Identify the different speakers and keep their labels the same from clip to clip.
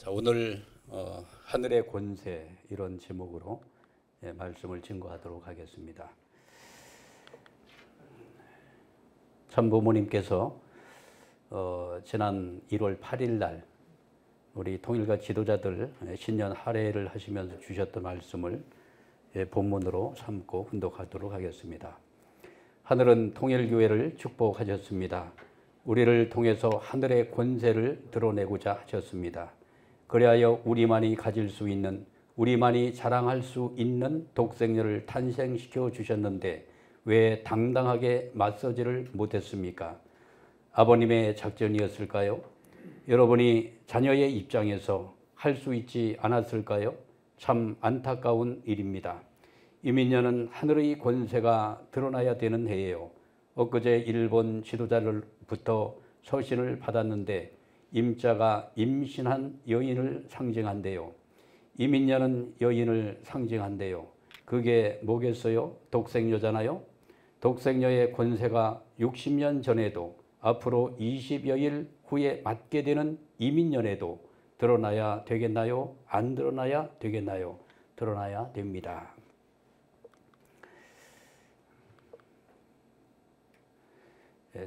Speaker 1: 자, 오늘 하늘의 권세 이런 제목으로 말씀을 증거하도록 하겠습니다. 참 부모님께서 지난 1월 8일 날 우리 통일가 지도자들 신년 할애를 하시면서 주셨던 말씀을 본문으로 삼고 훈독하도록 하겠습니다. 하늘은 통일교회를 축복하셨습니다. 우리를 통해서 하늘의 권세를 드러내고자 하셨습니다. 그리하여 우리만이 가질 수 있는, 우리만이 자랑할 수 있는 독생녀를 탄생시켜 주셨는데 왜 당당하게 맞서지를 못했습니까? 아버님의 작전이었을까요? 여러분이 자녀의 입장에서 할 수 있지 않았을까요? 참 안타까운 일입니다. 이민년은 하늘의 권세가 드러나야 되는 해예요. 엊그제 일본 지도자들부터 서신을 받았는데 임자가 임신한 여인을 상징한대요. 이민년은 여인을 상징한대요. 그게 뭐겠어요? 독생녀잖아요. 독생녀의 권세가 60년 전에도 앞으로 20여일 후에 맞게 되는 이민년에도 드러나야 되겠나요? 안 드러나야 되겠나요? 드러나야 됩니다.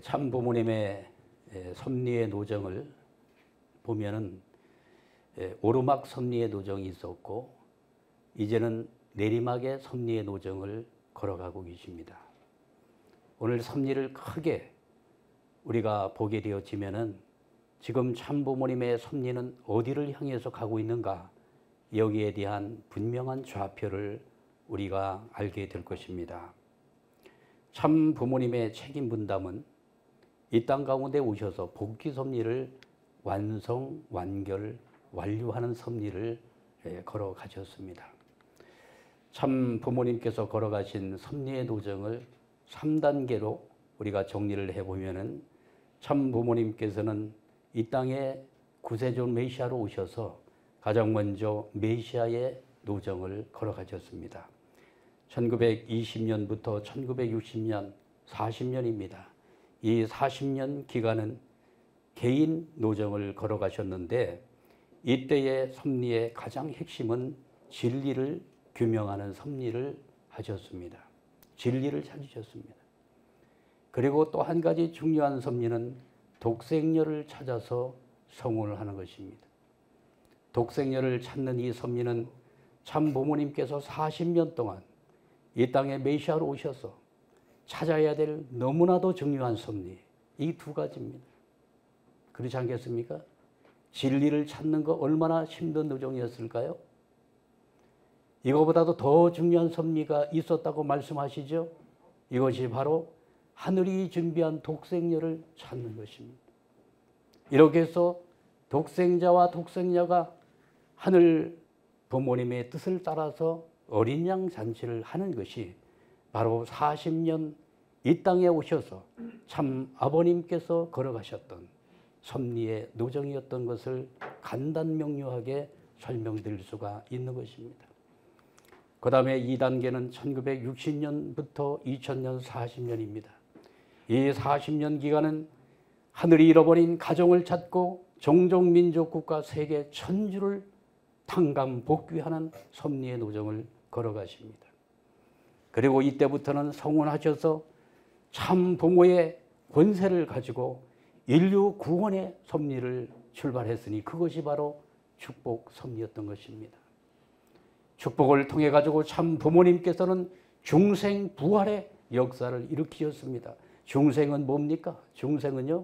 Speaker 1: 참 부모님의 섭리의 노정을 보면은 오르막 섭리의 노정이 있었고 이제는 내리막의 섭리의 노정을 걸어가고 계십니다. 오늘 섭리를 크게 우리가 보게 되어지면은 지금 참 부모님의 섭리는 어디를 향해서 가고 있는가, 여기에 대한 분명한 좌표를 우리가 알게 될 것입니다. 참 부모님의 책임 분담은 이 땅 가운데 오셔서 복귀 섭리를 완성, 완결, 완료하는 섭리를 걸어가셨습니다. 참 부모님께서 걸어가신 섭리의 노정을 3단계로 우리가 정리를 해보면은 참 부모님께서는 이 땅에 구세주 메시아로 오셔서 가장 먼저 메시아의 노정을 걸어가셨습니다. 1920년부터 1960년 40년입니다. 이 40년 기간은 개인 노정을 걸어가셨는데 이때의 섭리의 가장 핵심은 진리를 규명하는 섭리를 하셨습니다. 진리를 찾으셨습니다. 그리고 또 한 가지 중요한 섭리는 독생녀를 찾아서 성혼을 하는 것입니다. 독생녀를 찾는 이 섭리는 참 부모님께서 40년 동안 이 땅에 메시아로 오셔서 찾아야 될 너무나도 중요한 섭리, 이 두 가지입니다. 그렇지 않겠습니까? 진리를 찾는 거 얼마나 힘든 노정이었을까요? 이거보다도 더 중요한 섭리가 있었다고 말씀하시죠? 이것이 바로 하늘이 준비한 독생녀를 찾는 것입니다. 이렇게 해서 독생자와 독생녀가 하늘 부모님의 뜻을 따라서 어린 양 잔치를 하는 것이 바로 40년 이 땅에 오셔서 참 아버님께서 걸어가셨던 섭리의 노정이었던 것을 간단명료하게 설명드릴 수가 있는 것입니다. 그 다음에 2단계는 1960년부터 2000년 40년입니다. 이 40년 기간은 하늘이 잃어버린 가정을 찾고 종족민족국가 세계 천주를 탕감 복귀하는 섭리의 노정을 걸어가십니다. 그리고 이때부터는 성혼하셔서 참 부모의 권세를 가지고 인류 구원의 섭리를 출발했으니 그것이 바로 축복 섭리였던 것입니다. 축복을 통해 가지고 참 부모님께서는 중생 부활의 역사를 일으키셨습니다. 중생은 뭡니까? 중생은요?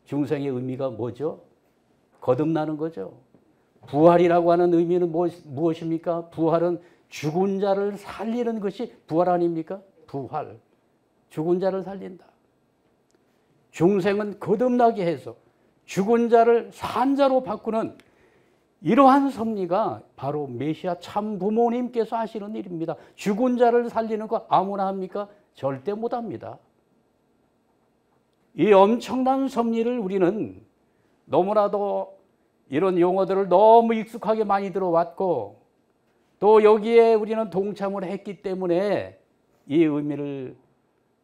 Speaker 1: 중생의 의미가 뭐죠? 거듭나는 거죠. 부활이라고 하는 의미는 무엇입니까? 부활은 죽은 자를 살리는 것이 부활 아닙니까? 부활. 죽은 자를 살린다. 중생은 거듭나게 해서 죽은 자를 산 자로 바꾸는 이러한 섭리가 바로 메시아 참 부모님께서 하시는 일입니다. 죽은 자를 살리는 거 아무나 합니까? 절대 못합니다. 이 엄청난 섭리를 우리는 너무나도 이런 용어들을 너무 익숙하게 많이 들어왔고 또 여기에 우리는 동참을 했기 때문에 이 의미를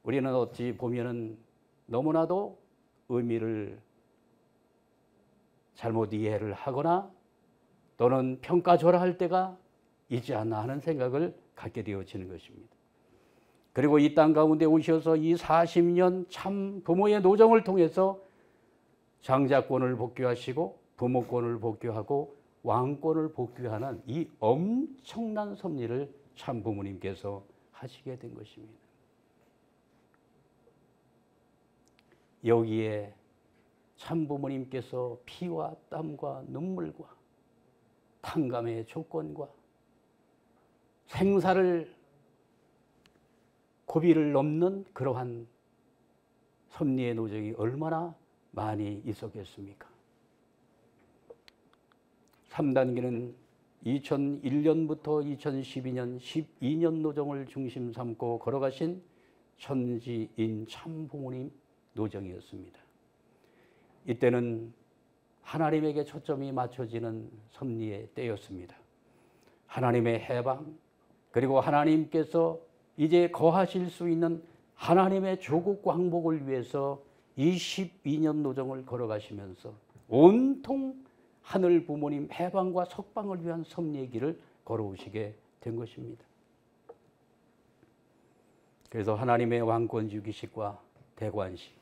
Speaker 1: 우리는 어찌 보면은 너무나도 의미를 잘못 이해를 하거나 또는 평가절하할 때가 있지 않나 하는 생각을 갖게 되어지는 것입니다. 그리고 이 땅 가운데 오셔서 이 40년 참 부모의 노정을 통해서 장자권을 복귀하시고 부모권을 복귀하고 왕권을 복귀하는 이 엄청난 섭리를 참 부모님께서 하시게 된 것입니다. 여기에 참 부모님께서 피와 땀과 눈물과 탕감의 조건과 생사를 고비를 넘는 그러한 섭리의 노정이 얼마나 많이 있었겠습니까? 3단계는 2001년부터 2012년 12년 노정을 중심 삼고 걸어가신 천지인 참부모님 노정이었습니다. 이때는 하나님에게 초점이 맞춰지는 섭리의 때였습니다. 하나님의 해방, 그리고 하나님께서 이제 거하실 수 있는 하나님의 조국 광복을 위해서 22년 노정을 걸어가시면서 온통 하늘 부모님 해방과 석방을 위한 섭리의 길을 걸어오시게 된 것입니다. 그래서 하나님의 왕권 주기식과 대관식,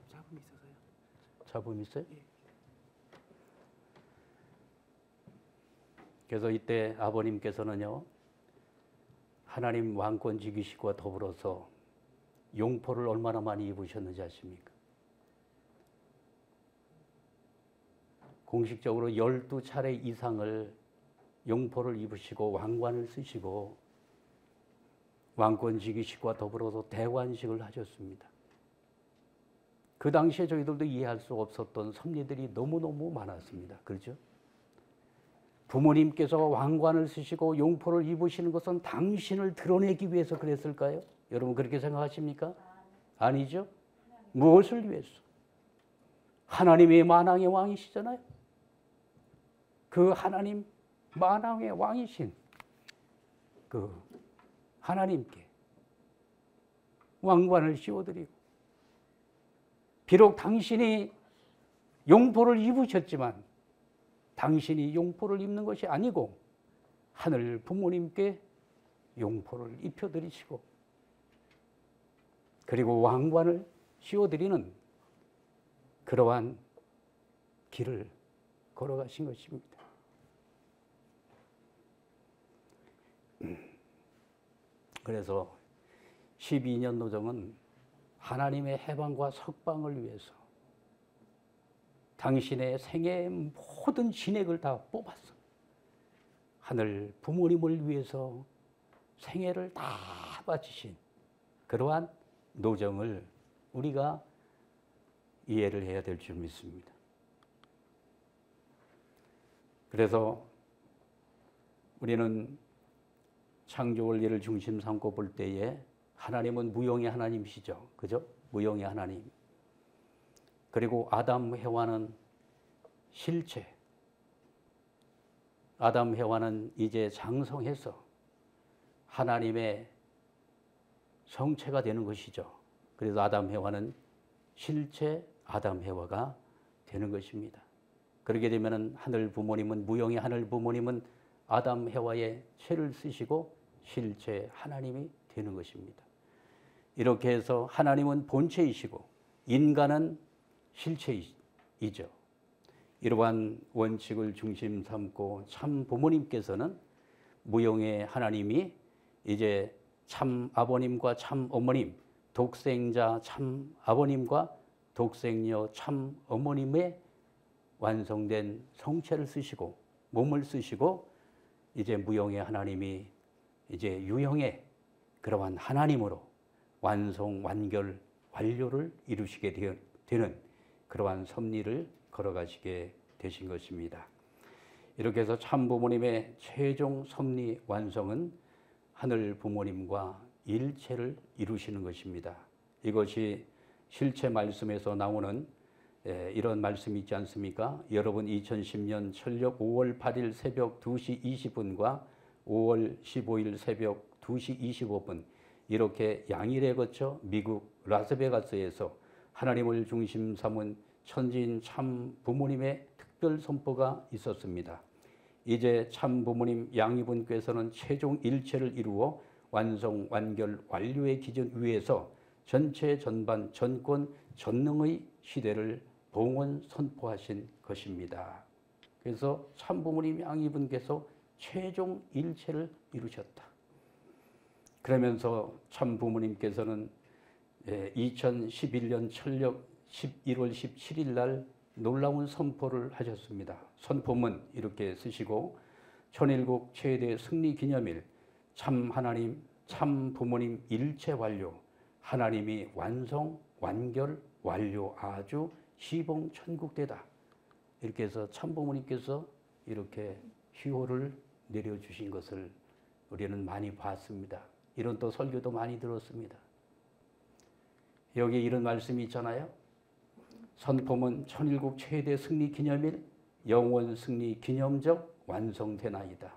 Speaker 2: 잡음이 있어서요.
Speaker 1: 잡음 있어요? 예. 그래서 이때 아버님께서는요, 하나님 왕권 지키시고 더불어서 용포를 얼마나 많이 입으셨는지 아십니까? 공식적으로 12차례 이상을 용포를 입으시고 왕관을 쓰시고 왕권 지키시고 더불어서 대관식을 하셨습니다. 그 당시에 저희들도 이해할 수 없었던 섭리들이 너무너무 많았습니다. 그렇죠? 부모님께서 왕관을 쓰시고 용포를 입으시는 것은 당신을 드러내기 위해서 그랬을까요? 여러분 그렇게 생각하십니까? 아니죠. 무엇을 위해서? 하나님의 만왕의 왕이시잖아요. 그 하나님 만왕의 왕이신 그 하나님께 왕관을 씌워드리고, 비록 당신이 용포를 입으셨지만 당신이 용포를 입는 것이 아니고 하늘 부모님께 용포를 입혀드리시고 그리고 왕관을 씌워드리는 그러한 길을 걸어가신 것입니다. 그래서 12년 노정은 하나님의 해방과 석방을 위해서 당신의 생애의 모든 진액을 다 뽑았어. 하늘 부모님을 위해서 생애를 다 바치신 그러한 노정을 우리가 이해를 해야 될 줄 믿습니다. 그래서 우리는 창조 원리를 중심 삼고 볼 때에 하나님은 무용의 하나님이시죠. 그죠? 무용의 하나님. 그리고 아담 해와는 실체. 아담 해와는 이제 장성해서 하나님의 성체가 되는 것이죠. 그래서 아담 해와는 실체 아담 해와가 되는 것입니다. 그렇게 되면 하늘 부모님은 무용의 하늘 부모님은 아담 해와의 체를 쓰시고 실체 하나님이 되는 것입니다. 이렇게 해서 하나님은 본체이시고 인간은 실체이죠. 이러한 원칙을 중심 삼고 참 부모님께서는 무용의 하나님이 이제 참 아버님과 참 어머님, 독생자 참 아버님과 독생녀 참 어머님의 완성된 성체를 쓰시고 몸을 쓰시고 이제 무용의 하나님이 이제 유형의 그러한 하나님으로 완성, 완결, 완료를 이루시게 되는 그러한 섭리를 걸어가시게 되신 것입니다. 이렇게 해서 참 부모님의 최종 섭리 완성은 하늘 부모님과 일체를 이루시는 것입니다. 이것이 실체 말씀에서 나오는 이런 말씀이 있지 않습니까? 여러분 2010년 철력 5월 8일 새벽 2시 20분과 5월 15일 새벽 2시 25분 이렇게 양일에 거쳐 미국 라스베가스에서 하나님을 중심 삼은 천지인 참 부모님의 특별 선포가 있었습니다. 이제 참 부모님 양이분께서는 최종 일체를 이루어 완성, 완결, 완료의 기준 위에서 전체, 전반, 전권, 전능의 시대를 봉헌 선포하신 것입니다. 그래서 참 부모님 양이분께서 최종 일체를 이루셨다. 그러면서 참 부모님께서는 2011년 철력 11월 17일 날 놀라운 선포를 하셨습니다. 선포문 이렇게 쓰시고 천일국 최대 승리 기념일 참 하나님 참 부모님 일체 완료 하나님이 완성 완결 완료 아주 시봉 천국되다. 이렇게 해서 참 부모님께서 이렇게 희호를 내려주신 것을 우리는 많이 봤습니다. 이런 또 설교도 많이 들었습니다. 여기 이런 말씀이 있잖아요. 선포문 천일국 최대 승리 기념일 영원 승리 기념적 완성되나이다.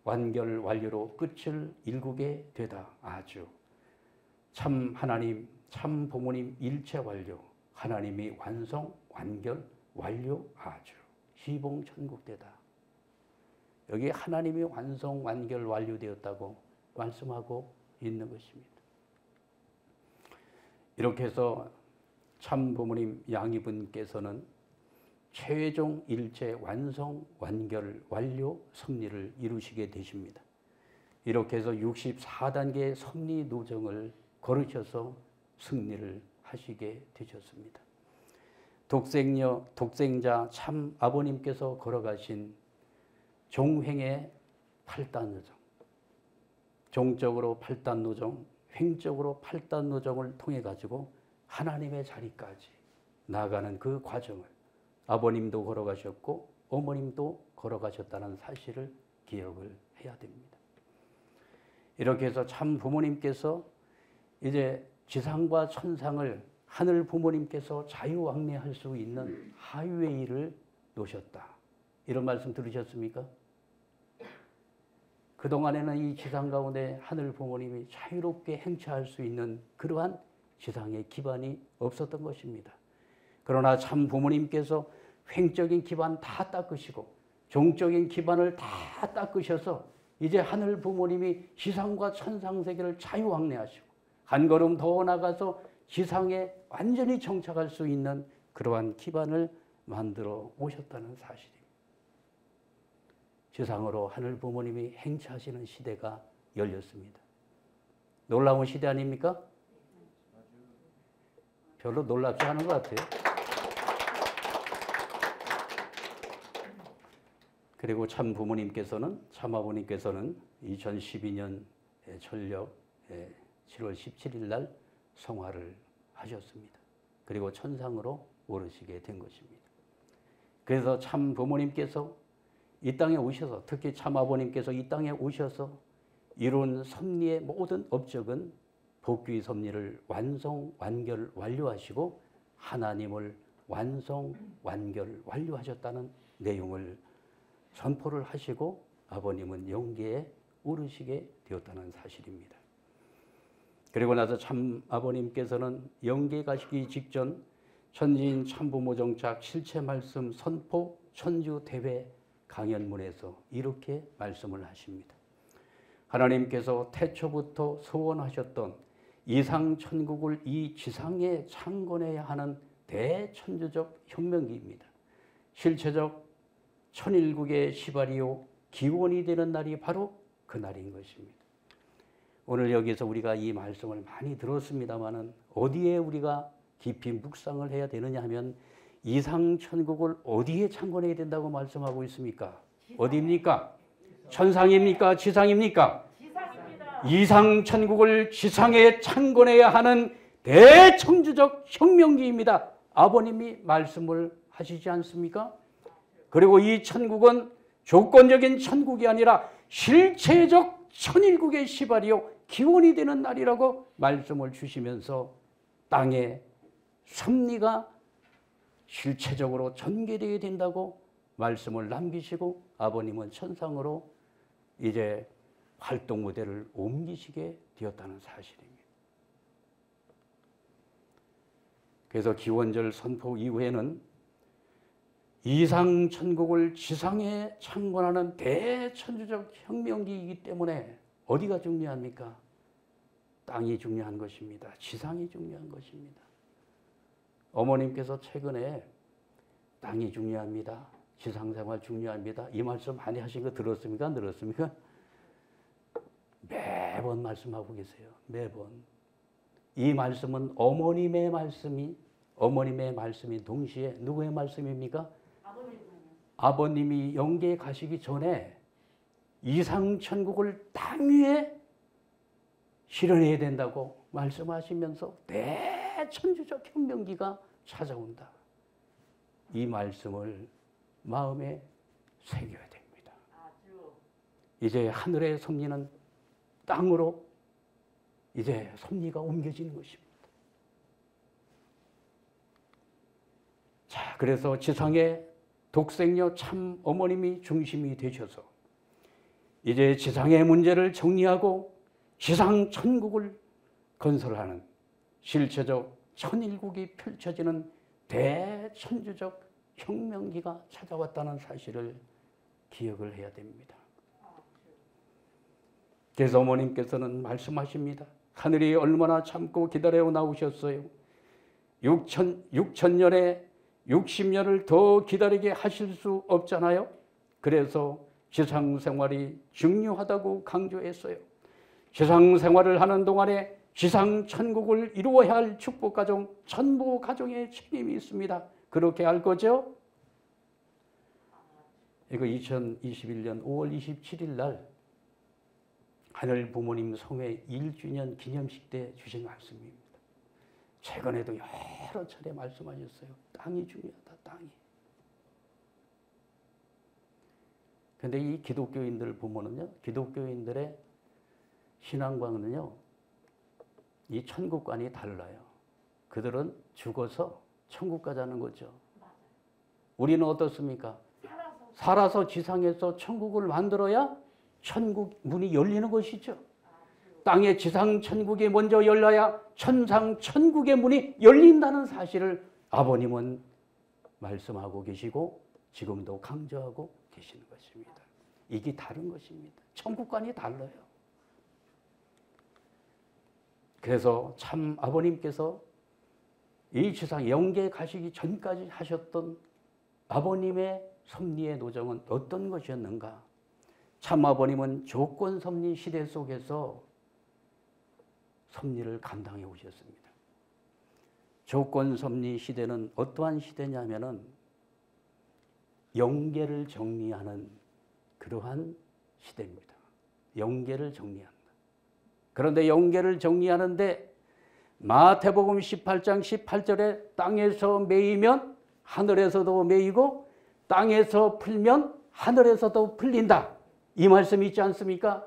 Speaker 1: 완결 완료로 끝을 일구게 되다. 아주 참 하나님 참 부모님 일체 완료 하나님이 완성 완결 완료 아주 시봉 천국되다. 여기 하나님이 완성 완결 완료되었다고 말씀하고 있는 것입니다. 이렇게 해서 참 부모님 양이분께서는 최종 일체 완성, 완결, 완료, 승리를 이루시게 되십니다. 이렇게 해서 64단계의 섭리 노정을 걸으셔서 승리를 하시게 되셨습니다. 독생자 참 아버님께서 걸어가신 종횡의 8단 노정, 종적으로 8단 노정, 횡적으로 8단 노정을 통해 가지고 하나님의 자리까지 나아가는 그 과정을 아버님도 걸어가셨고 어머님도 걸어가셨다는 사실을 기억을 해야 됩니다. 이렇게 해서 참 부모님께서 이제 지상과 천상을 하늘 부모님께서 자유왕래할 수 있는 하이웨이를 놓으셨다. 이런 말씀 들으셨습니까? 그동안에는 이 지상 가운데 하늘 부모님이 자유롭게 행차할 수 있는 그러한 지상의 기반이 없었던 것입니다. 그러나 참 부모님께서 횡적인 기반 다 닦으시고 종적인 기반을 다 닦으셔서 이제 하늘 부모님이 지상과 천상 세계를 자유왕래하시고 한 걸음 더 나가서 지상에 완전히 정착할 수 있는 그러한 기반을 만들어 오셨다는 사실입니다. 지상으로 하늘 부모님이 행차하시는 시대가 열렸습니다. 놀라운 시대 아닙니까? 별로 놀랍지 않은 것 같아요. 그리고 참 부모님께서는 참 아버님께서는 2012년 철력 7월 17일 날 성화를 하셨습니다. 그리고 천상으로 오르시게 된 것입니다. 그래서 참 부모님께서 이 땅에 오셔서 특히 참 아버님께서 이 땅에 오셔서 이룬 섭리의 모든 업적은 복귀 섭리를 완성, 완결, 완료하시고 하나님을 완성, 완결, 완료하셨다는 내용을 선포를 하시고 아버님은 영계에 오르시게 되었다는 사실입니다. 그리고 나서 참 아버님께서는 영계 가시기 직전 천지인 참부모 정착 실체 말씀 선포 천주 대회 강연문에서 이렇게 말씀을 하십니다. 하나님께서 태초부터 소원하셨던 이상 천국을 이 지상에 창건해야 하는 대천주적 혁명기입니다. 실체적 천일국의 시발이요 기원이 되는 날이 바로 그 날인 것입니다. 오늘 여기서 우리가 이 말씀을 많이 들었습니다마는 어디에 우리가 깊이 묵상을 해야 되느냐 하면 이상 천국을 어디에 창건해야 된다고 말씀하고 있습니까? 어디입니까? 천상입니까? 지상입니까?
Speaker 3: 지상입니다.
Speaker 1: 이상 천국을 지상에 창건해야 하는 대청주적 혁명기입니다. 아버님이 말씀을 하시지 않습니까? 그리고 이 천국은 조건적인 천국이 아니라 실체적 천일국의 시발이요 기원이 되는 날이라고 말씀을 주시면서 땅에 섭리가 실체적으로 전개되어야 된다고 말씀을 남기시고 아버님은 천상으로 이제 활동 무대를 옮기시게 되었다는 사실입니다. 그래서 기원절 선포 이후에는 이상 천국을 지상에 창건하는 대천주적 혁명기이기 때문에 어디가 중요합니까? 땅이 중요한 것입니다. 지상이 중요한 것입니다. 어머님께서 최근에 땅이 중요합니다. 지상생활 중요합니다. 이 말씀 많이 하신 거 들었습니까? 안 들었습니까? 매번 말씀하고 계세요. 매번. 이 말씀은 어머님의 말씀이 동시에 누구의 말씀입니까? 아버님이 영계에 가시기 전에 이상천국을 땅 위에 실현해야 된다고 말씀하시면서 대천주적 혁명기가 찾아온다. 이 말씀을 마음에 새겨야 됩니다. 이제 하늘의 섭리는 땅으로 이제 섭리가 옮겨지는 것입니다. 자, 그래서 지상의 독생녀 참 어머님이 중심이 되셔서 이제 지상의 문제를 정리하고 지상 천국을 건설하는 실체적 천일국이 펼쳐지는 대천주적 혁명기가 찾아왔다는 사실을 기억을 해야 됩니다. 그래서 어머님께서는 말씀하십니다. 하늘이 얼마나 참고 기다려 나오셨어요. 6천년에 60년을 더 기다리게 하실 수 없잖아요. 그래서 지상생활이 중요하다고 강조했어요. 지상생활을 하는 동안에 지상천국을 이루어야 할 축복가정, 천부가정의 책임이 있습니다. 그렇게 할 거죠? 이거 2021년 5월 27일 날 하늘 부모님 성회 1주년 기념식 때 주신 말씀입니다. 최근에도 여러 차례 말씀하셨어요. 땅이 중요하다, 땅이. 근데 이 기독교인들 보면은요, 기독교인들의 신앙관은요, 이 천국관이 달라요. 그들은 죽어서 천국 가자는 거죠. 우리는 어떻습니까? 살아서 지상에서 천국을 만들어야 천국 문이 열리는 것이죠. 땅의 지상 천국이 먼저 열려야 천상 천국의 문이 열린다는 사실을 아버님은 말씀하고 계시고 지금도 강조하고 계시는 것입니다. 이게 다른 것입니다. 천국관이 달라요. 그래서 참 아버님께서 이 지상 영계에 가시기 전까지 하셨던 아버님의 섭리의 노정은 어떤 것이었는가? 참 아버님은 조건 섭리 시대 속에서 섭리를 감당해 오셨습니다. 조건 섭리 시대는 어떠한 시대냐면은 영계를 정리하는 그러한 시대입니다. 영계를 정리한다. 그런데 영계를 정리하는데 마태복음 18장 18절에 땅에서 매이면 하늘에서도 매이고 땅에서 풀면 하늘에서도 풀린다. 이 말씀이 있지 않습니까?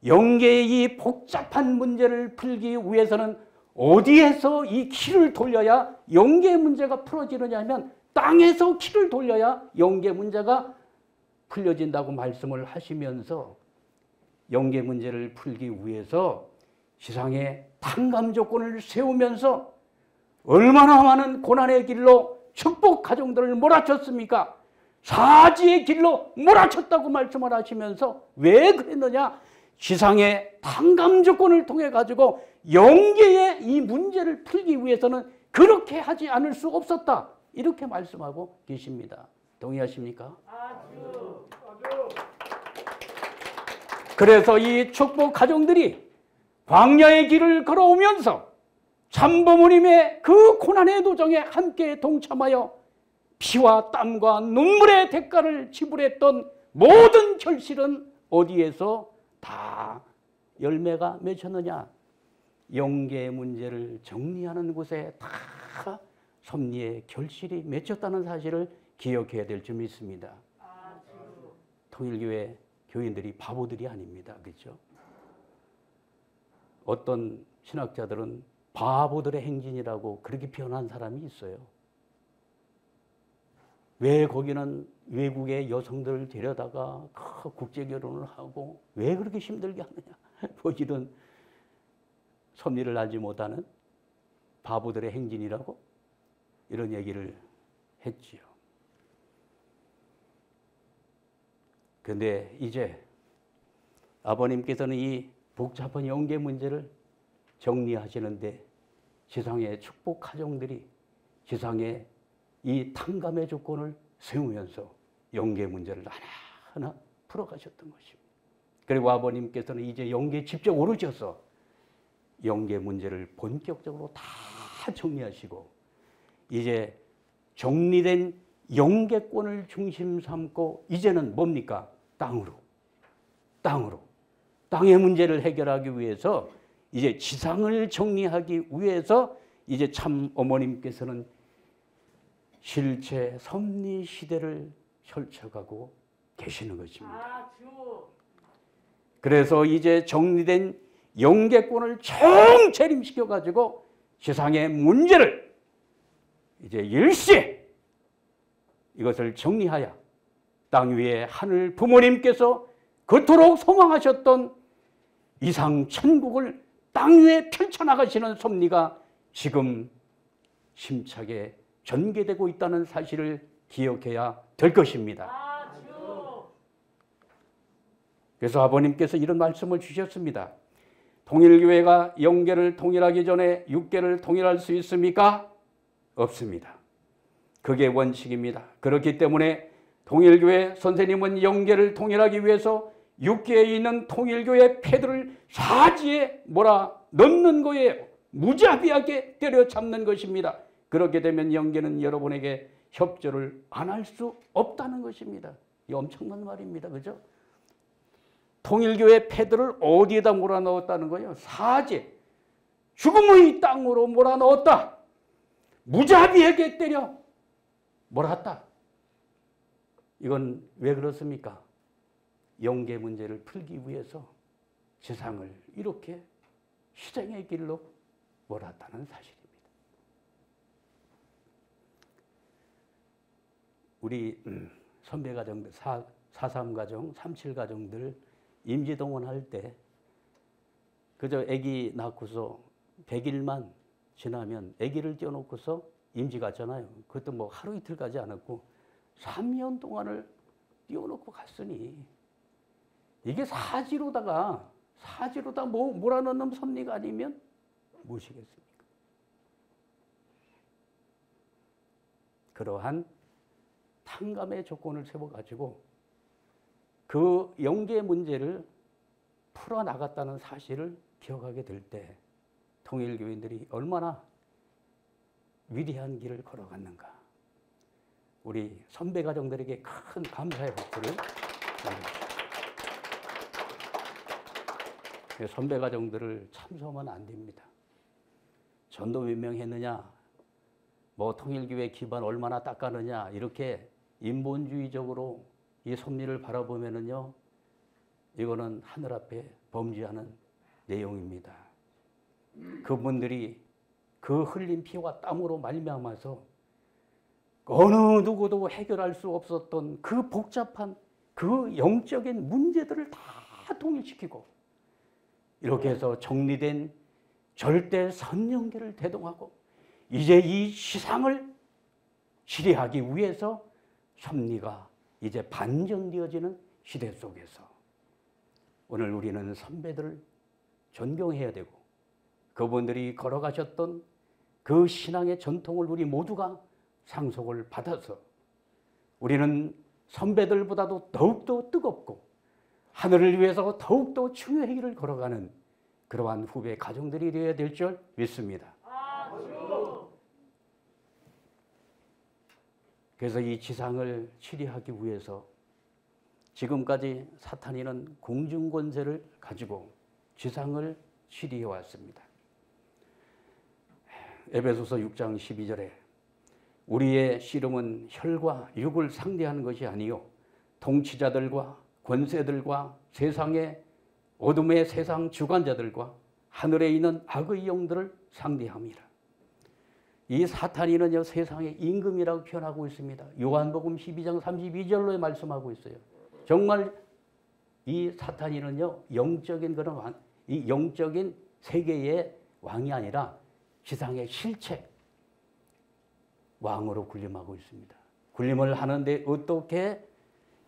Speaker 1: 영계의 이 복잡한 문제를 풀기 위해서는 어디에서 이 키를 돌려야 영계 문제가 풀어지느냐 하면 땅에서 키를 돌려야 영계 문제가 풀려진다고 말씀을 하시면서 영계 문제를 풀기 위해서 지상에 탕감 조건을 세우면서 얼마나 많은 고난의 길로 축복 가정들을 몰아쳤습니까? 사지의 길로 몰아쳤다고 말씀을 하시면서 왜 그랬느냐? 지상의 탕감 조건을 통해 가지고 영계의 이 문제를 풀기 위해서는 그렇게 하지 않을 수 없었다. 이렇게 말씀하고 계십니다. 동의하십니까? 아주. 그래서 이 축복 가정들이 광야의 길을 걸어오면서 참부모님의 그 고난의 도정에 함께 동참하여 피와 땀과 눈물의 대가를 지불했던 모든 결실은 어디에서 다 열매가 맺혔느냐? 영계의 문제를 정리하는 곳에 다 섭리의 결실이 맺혔다는 사실을 기억해야 될 점이 있습니다. 통일교회 교인들이 바보들이 아닙니다. 그렇죠? 어떤 신학자들은 바보들의 행진이라고 그렇게 표현한 사람이 있어요. 왜 거기는 외국의 여성들을 데려다가 국제결혼을 하고 왜 그렇게 힘들게 하느냐. 보기는 섭리를 알지 못하는 바보들의 행진이라고 이런 얘기를 했지요. 그런데 이제 아버님께서는 이 복잡한 영계 문제를 정리하시는데 지상의 축복 가정들이 지상의 이 탕감의 조건을 세우면서 영계 문제를 하나하나 풀어가셨던 것입니다. 그리고 아버님께서는 이제 영계에 직접 오르셔서 영계 문제를 본격적으로 다 정리하시고 이제 정리된 영계권을 중심 삼고 이제는 뭡니까? 땅으로. 땅의 문제를 해결하기 위해서 이제 지상을 정리하기 위해서 이제 참 어머님께서는 실체 섭리 시대를 펼쳐가고 계시는 것입니다. 그래서 이제 정리된 영계권을 총재림시켜 가지고 지상의 문제를 이제 일시에 이것을 정리하여 땅 위에 하늘 부모님께서 그토록 소망하셨던 이상 천국을 땅 위에 펼쳐나가시는 섭리가 지금 심차게 전개되고 있다는 사실을 기억해야 될 것입니다. 그래서 아버님께서 이런 말씀을 주셨습니다. 통일교회가 영계를 통일하기 전에 육계를 통일할 수 있습니까? 없습니다. 그게 원칙입니다. 그렇기 때문에 통일교회 선생님은 영계를 통일하기 위해서 육계에 있는 통일교회 패들을 사지에 몰아넣는 거예요. 무자비하게 때려잡는 것입니다. 그렇게 되면 영계는 여러분에게 협조를 안 할 수 없다는 것입니다. 이 엄청난 말입니다. 그죠? 통일교회 패들을 어디에다 몰아넣었다는 거예요? 사지, 죽음의 땅으로 몰아넣었다. 무자비하게 때려 몰았다. 이건 왜 그렇습니까? 영계 문제를 풀기 위해서 지상을 이렇게 희생의 길로 몰았다는 사실입니다. 우리 선배 가정들, 4.3 가정, 3.7 가정들 임지동원할 때 그저 아기 낳고서 100일만 지나면 아기를 떼어놓고서 임지 갔잖아요. 그것도 뭐 하루 이틀 가지 않았고 3년 동안을 띄워놓고 갔으니 이게 사지로다 몰아넣는 섭리가 아니면 무엇이겠습니까? 그러한 탕감의 조건을 세워가지고 그 영계 문제를 풀어나갔다는 사실을 기억하게 될 때 통일교인들이 얼마나 위대한 길을 걸어갔는가. 우리 선배 가정들에게 큰 감사의 박수를 보내주십시오. 선배 가정들을 참소하면 안 됩니다. 전도 몇 명 했느냐, 뭐 통일교회 기반 얼마나 닦았느냐, 이렇게 인본주의적으로 이 섭리를 바라보면은요, 이거는 하늘 앞에 범죄하는 내용입니다. 그분들이 그 흘린 피와 땀으로 말미암아서 어느 누구도 해결할 수 없었던 그 복잡한 그 영적인 문제들을 다 통일시키고 이렇게 해서 정리된 절대 선영계를 대동하고 이제 이 시상을 치리하기 위해서 섭리가 이제 반전되어지는 시대 속에서 오늘 우리는 선배들을 존경해야 되고 그분들이 걸어가셨던 그 신앙의 전통을 우리 모두가 상속을 받아서 우리는 선배들보다도 더욱더 뜨겁고 하늘을 위해서 더욱더 중요한 길을 걸어가는 그러한 후배 가정들이 되어야 될 줄 믿습니다. 그래서 이 지상을 치리하기 위해서 지금까지 사탄이는 공중권세를 가지고 지상을 치리해 왔습니다. 에베소서 6장 12절에 우리의 씨름은 혈과 육을 상대하는 것이 아니요 통치자들과 권세들과 세상의 어둠의 세상 주관자들과 하늘에 있는 악의 영들을 상대합니다. 이 사탄이는요 세상의 임금이라고 표현하고 있습니다. 요한복음 12장 32절로 말씀하고 있어요. 정말 이 사탄이는요 영적인 그런 이 영적인 세계의 왕이 아니라 지상의 실체, 왕으로 군림하고 있습니다. 군림을 하는데 어떻게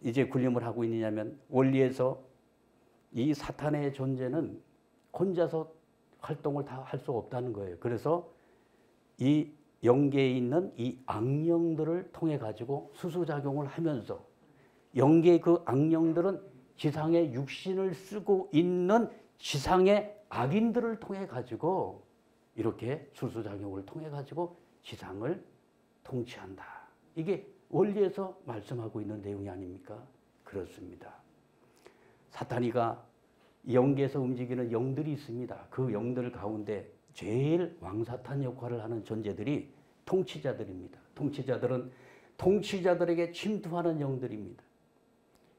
Speaker 1: 이제 군림을 하고 있느냐면 원리에서 이 사탄의 존재는 혼자서 활동을 다 할 수 없다는 거예요. 그래서 이 영계에 있는 이 악령들을 통해 가지고 수수작용을 하면서 영계의 그 악령들은 지상의 육신을 쓰고 있는 지상의 악인들을 통해 가지고 이렇게 수수작용을 통해 가지고 지상을 통치한다. 이게 원리에서 말씀하고 있는 내용이 아닙니까? 그렇습니다. 사탄이가 영계에서 움직이는 영들이 있습니다. 그 영들 가운데 제일 왕사탄 역할을 하는 존재들이 통치자들입니다. 통치자들은 통치자들에게 침투하는 영들입니다.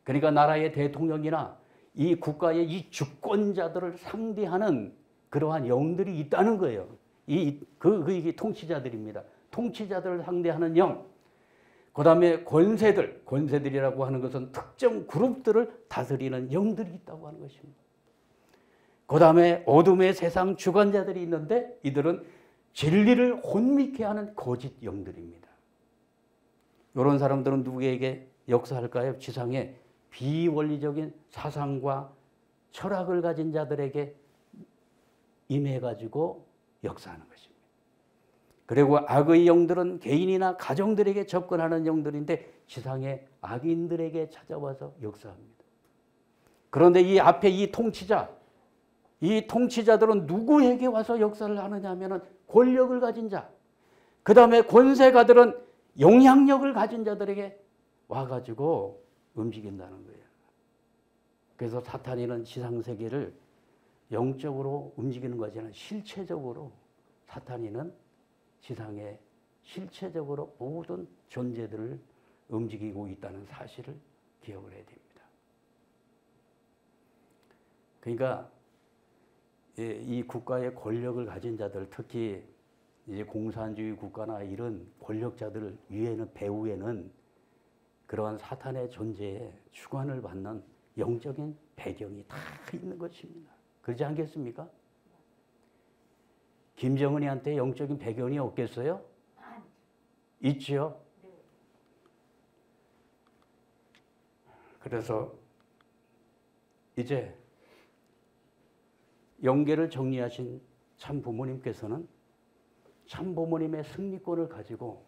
Speaker 1: 그러니까 나라의 대통령이나 이 국가의 이 주권자들을 상대하는 그러한 영들이 있다는 거예요. 이게 통치자들입니다. 통치자들을 상대하는 영. 그 다음에 권세들이라고 하는 것은 특정 그룹들을 다스리는 영들이 있다고 하는 것입니다. 그 다음에 어둠의 세상 주관자들이 있는데 이들은 진리를 혼미케 하는 거짓 영들입니다. 이런 사람들은 누구에게 역사할까요? 지상에 비원리적인 사상과 철학을 가진 자들에게 임해가지고 역사하는 것입니다. 그리고 악의 영들은 개인이나 가정들에게 접근하는 영들인데 지상의 악인들에게 찾아와서 역사합니다. 그런데 이 앞에 이 통치자들은 누구에게 와서 역사를 하느냐 하면 권력을 가진 자, 그 다음에 권세가들은 영향력을 가진 자들에게 와가지고 움직인다는 거예요. 그래서 사탄이는 지상세계를 영적으로 움직이는 것이 아니라 실체적으로 사탄이는 지상에 실체적으로 모든 존재들을 움직이고 있다는 사실을 기억을 해야 됩니다. 그러니까 이 국가의 권력을 가진 자들, 특히 이제 공산주의 국가나 이런 권력자들 위에는 배후에는 그러한 사탄의 존재에 주관을 받는 영적인 배경이 다 있는 것입니다. 그렇지 않겠습니까? 김정은이한테 영적인 배경이 없겠어요? 있지요? 그래서 이제 영계를 정리하신 참 부모님께서는 참 부모님의 승리권을 가지고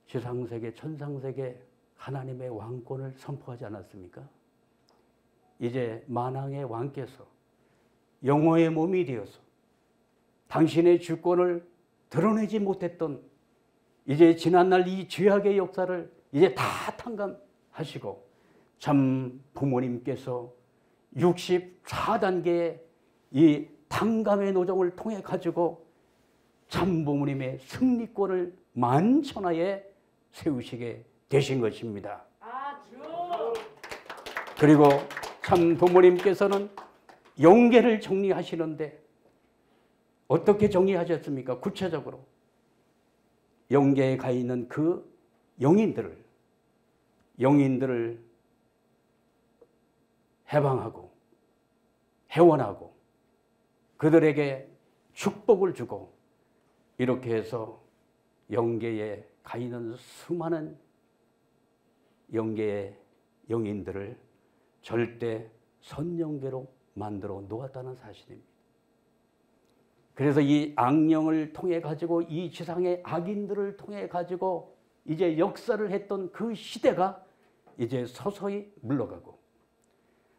Speaker 1: 지상세계, 천상세계 하나님의 왕권을 선포하지 않았습니까? 이제 만왕의 왕께서 영호의 몸이 되어서 당신의 주권을 드러내지 못했던 이제 지난날 이 죄악의 역사를 이제 다 탕감하시고 참 부모님께서 64단계의 이 탕감의 노정을 통해 가지고 참 부모님의 승리권을 만천하에 세우시게 되신 것입니다. 그리고 참 부모님께서는 영계를 정리하시는데 어떻게 정리하셨습니까? 구체적으로 영계에 가 있는 그 영인들을 해방하고 해원하고 그들에게 축복을 주고 이렇게 해서 영계에 가 있는 수많은 영계의 영인들을 절대 선영계로 만들어 놓았다는 사실입니다. 그래서 이 악령을 통해 가지고 이 지상의 악인들을 통해 가지고 이제 역사를 했던 그 시대가 이제 서서히 물러가고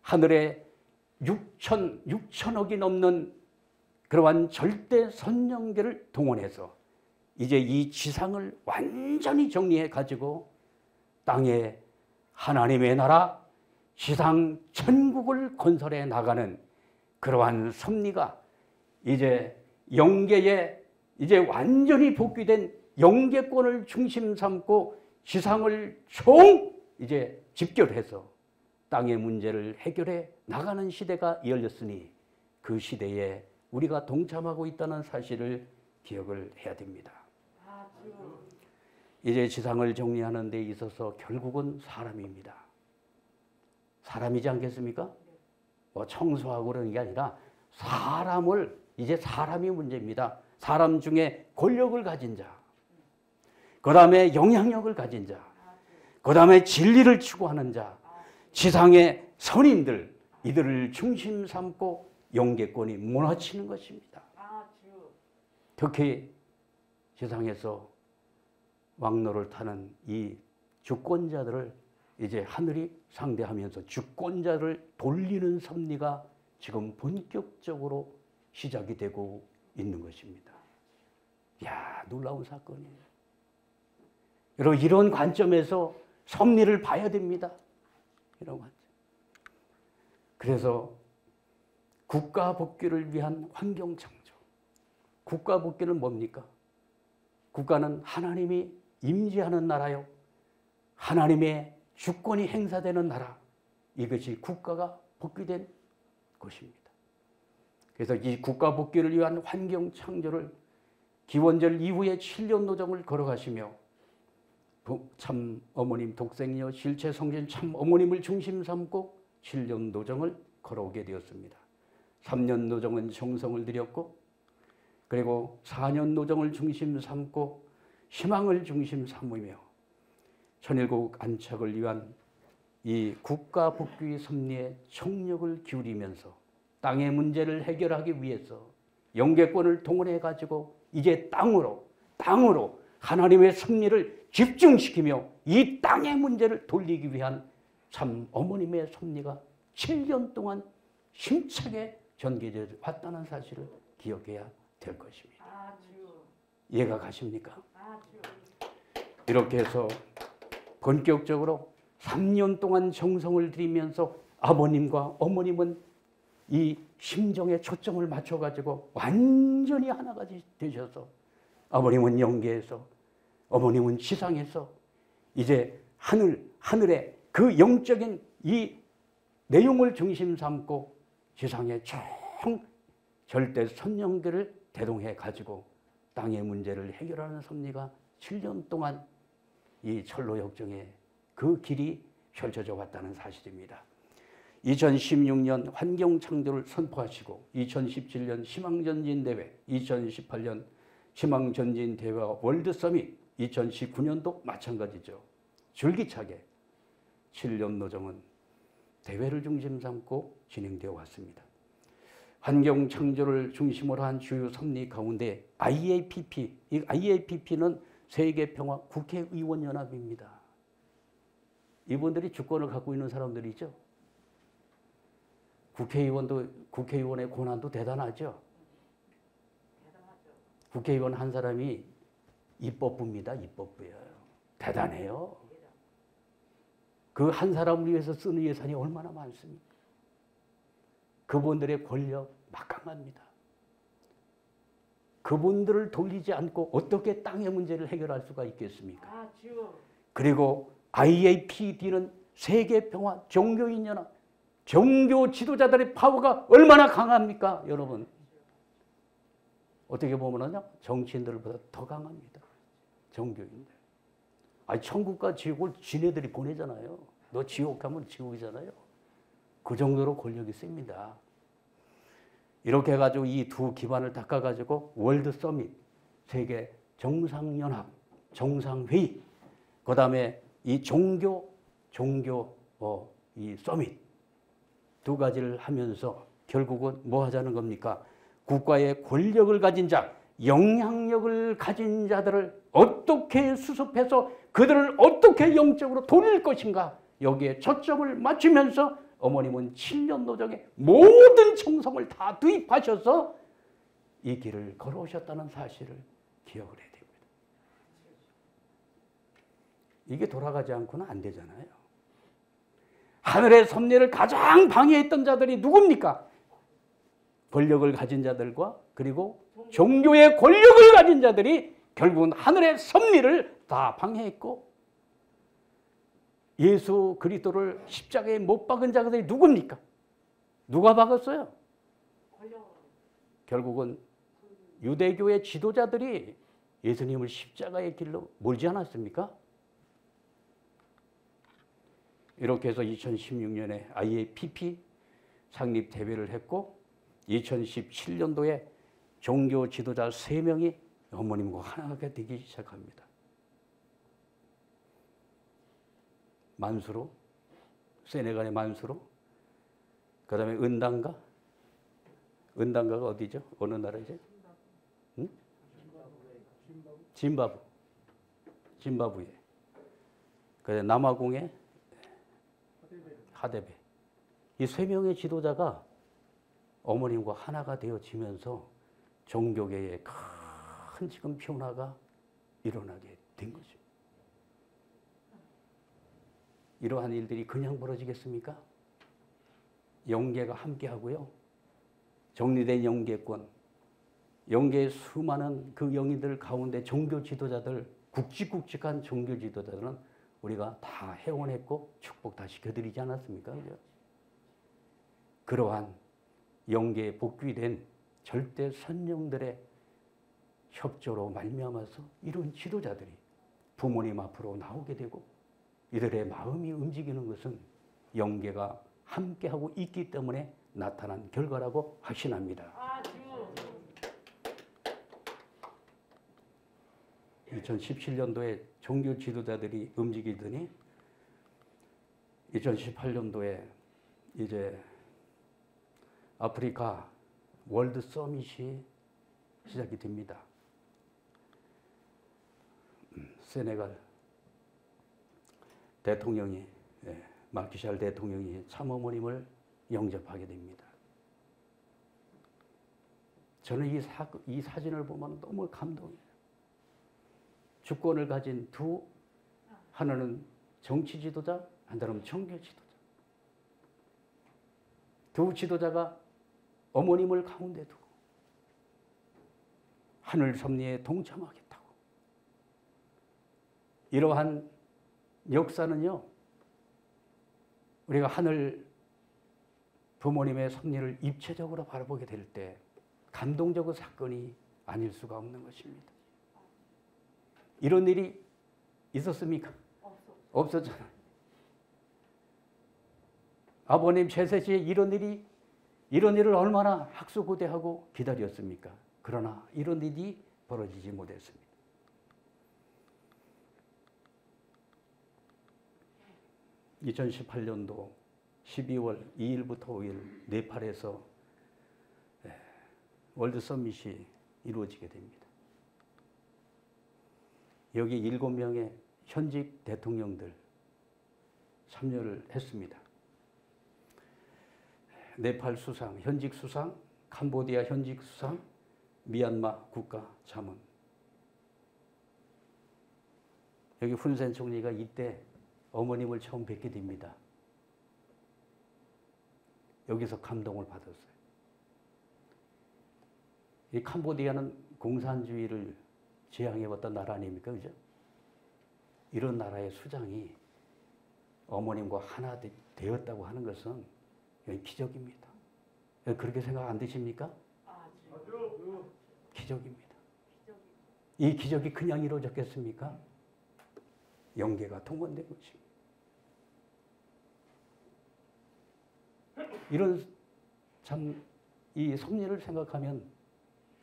Speaker 1: 하늘에 6천억이 넘는 그러한 절대 선영계를 동원해서 이제 이 지상을 완전히 정리해 가지고 땅에 하나님의 나라 지상 천국을 건설해 나가는 그러한 섭리가 이제 영계에 이제 완전히 복귀된 영계권을 중심 삼고 지상을 총 이제 집결해서 땅의 문제를 해결해 나가는 시대가 열렸으니 그 시대에 우리가 동참하고 있다는 사실을 기억을 해야 됩니다. 이제 지상을 정리하는 데 있어서 결국은 사람입니다. 사람이지 않겠습니까? 뭐 청소하고 그러는 게 아니라 사람이 문제입니다. 사람 중에 권력을 가진 자. 그 다음에 영향력을 가진 자, 그 다음에 진리를 추구하는 자, 지상의 선인들, 이들을 중심 삼고 영계권이 무너지는 것입니다. 특히 지상에서 왕노를 타는 이 주권자들을 이제 하늘이 상대하면서 주권자를 돌리는 섭리가 지금 본격적으로 시작이 되고 있는 것입니다. 이야, 놀라운 사건이에요. 여러분, 이런 관점에서 섭리를 봐야 됩니다. 이런 관점. 그래서 국가 복귀를 위한 환경 창조. 국가 복귀는 뭡니까? 국가는 하나님이 임재하는 나라요. 하나님의 주권이 행사되는 나라. 이것이 국가가 복귀된 것입니다. 그래서 이 국가 복귀를 위한 환경 창조를 기원절 이후에 7년 노정을 걸어가시며 참 어머님 독생녀 실체 성진 참 어머님을 중심 삼고 7년 노정을 걸어오게 되었습니다. 3년 노정은 정성을 들였고, 그리고 4년 노정을 중심 삼고 희망을 중심 삼으며 천일국 안착을 위한 이 국가 복귀 섭리에 총력을 기울이면서 땅의 문제를 해결하기 위해서 영계권을 동원해 가지고 이제 땅으로 하나님의 섭리를 집중시키며 이 땅의 문제를 돌리기 위한 참 어머님의 섭리가 7년 동안 힘차게 전개되어 왔다는 사실을 기억해야 될 것입니다. 이해가 가십니까? 이렇게 해서 본격적으로 3년 동안 정성을 들이면서 아버님과 어머님은 이 심정에 초점을 맞춰가지고 완전히 하나가 되셔서 아버님은 영계에서 어머님은 지상에서 이제 하늘의 그 영적인 이 내용을 중심 삼고 지상의 총 절대 선영계를 대동해 가지고 땅의 문제를 해결하는 섭리가 7년 동안 이 철로역정의 그 길이 펼쳐져 왔다는 사실입니다. 2016년 환경창조를 선포하시고 2017년 희망전진대회, 2018년 희망전진대회와 월드서밋, 2019년도 마찬가지죠. 줄기차게 7년 노정은 대회를 중심 삼고 진행되어 왔습니다. 환경창조를 중심으로 한 주요 섭리 가운데 IAPP, 이 IAPP는 세계평화 국회의원연합입니다. 이분들이 주권을 갖고 있는 사람들이죠. 국회의원의 권한도 대단하죠. 국회의원 한 사람이 입법부입니다. 입법부예요. 대단해요. 그 한 사람을 위해서 쓰는 예산이 얼마나 많습니까? 그분들의 권력 막강합니다. 그분들을 돌리지 않고 어떻게 땅의 문제를 해결할 수가 있겠습니까? 그리고 IAPD는 세계평화 종교인연합, 종교 지도자들의 파워가 얼마나 강합니까, 여러분? 어떻게 보면요, 정치인들보다 더 강합니다. 종교인들. 아니, 천국과 지옥을 지네들이 보내잖아요. 너 지옥 가면 지옥이잖아요. 그 정도로 권력이 셉니다. 이렇게 해가지고 이 두 기반을 닦아가지고 월드 서밋, 세계 정상연합, 정상회의, 그 다음에 이 이 서밋 두 가지를 하면서 결국은 뭐 하자는 겁니까? 국가의 권력을 가진 자, 영향력을 가진 자들을 어떻게 수습해서 그들을 어떻게 영적으로 돌릴 것인가, 여기에 초점을 맞추면서 어머님은 7년 노정에 모든 정성을 다 투입하셔서 이 길을 걸어오셨다는 사실을 기억을 해야 됩니다. 이게 돌아가지 않고는 안 되잖아요. 하늘의 섭리를 가장 방해했던 자들이 누굽니까? 권력을 가진 자들과 그리고 종교의 권력을 가진 자들이 결국은 하늘의 섭리를 다 방해했고, 예수 그리스도를 십자가에 못 박은 자들이 누굽니까? 누가 박았어요? 결국은 유대교의 지도자들이 예수님을 십자가의 길로 몰지 않았습니까? 이렇게 해서 2016년에 IAPP 창립 대회를 했고, 2017년도에 종교 지도자 3명이 어머님과 하나가 되기 시작합니다. 만수로, 세네갈의 만수로, 그 다음에 은단가, 은단가가 어디죠? 어느 나라죠? 응? 짐바브웨. 그 남아공의 하데베. 이 세 명의 지도자가 어머님과 하나가 되어지면서 종교계에 큰 지금 변화가 일어나게 된 거죠. 이러한 일들이 그냥 벌어지겠습니까? 영계가 함께하고요. 정리된 영계권, 영계의 수많은 그 영인들 가운데 종교 지도자들, 굵직굵직한 종교 지도자들은 우리가 다 회원했고 축복 다 시켜드리지 않았습니까? 그죠? 그러한 영계에 복귀된 절대 선령들의 협조로 말미암아서 이런 지도자들이 부모님 앞으로 나오게 되고 이들의 마음이 움직이는 것은 영계가 함께하고 있기 때문에 나타난 결과라고 확신합니다. 2017년도에 종교 지도자들이 움직이더니 2018년도에 이제 아프리카 월드 서밋이 시작이 됩니다. 세네갈 대통령이 마키샬 대통령이 참어머님을 영접하게 됩니다. 저는 이 사진을 보면 너무 감동해요. 주권을 가진 하나는 정치 지도자, 하나는 종교 지도자. 두 지도자가 어머님을 가운데 두고 하늘 섭리에 동참하겠다고. 이러한 역사는요, 우리가 하늘 부모님의 섭리를 입체적으로 바라보게 될 때 감동적인 사건이 아닐 수가 없는 것입니다. 이런 일이 있었습니까? 없었잖아요. 아버님 제세시에 이런 일을 얼마나 학수고대하고 기다렸습니까? 그러나 이런 일이 벌어지지 못했습니다. (2018년도) 12월 2일부터 5일 네팔에서 월드 서밋이 이루어지게 됩니다. 여기 7명의 현직 대통령들 참여를 했습니다. 네팔 수상, 현직 수상, 캄보디아 현직 수상, 미얀마 국가 자문. 여기 훈센 총리가 이때 어머님을 처음 뵙게 됩니다. 여기서 감동을 받았어요. 이 캄보디아는 공산주의를 지향해왔던 나라 아닙니까? 그죠? 이런 나라의 수장이 어머님과 하나 되었다고 하는 것은 기적입니다. 그렇게 생각 안 드십니까? 기적입니다. 이 기적이 그냥 이루어졌겠습니까? 영계가 동원된 것입니다. 이런 이 섭리를 생각하면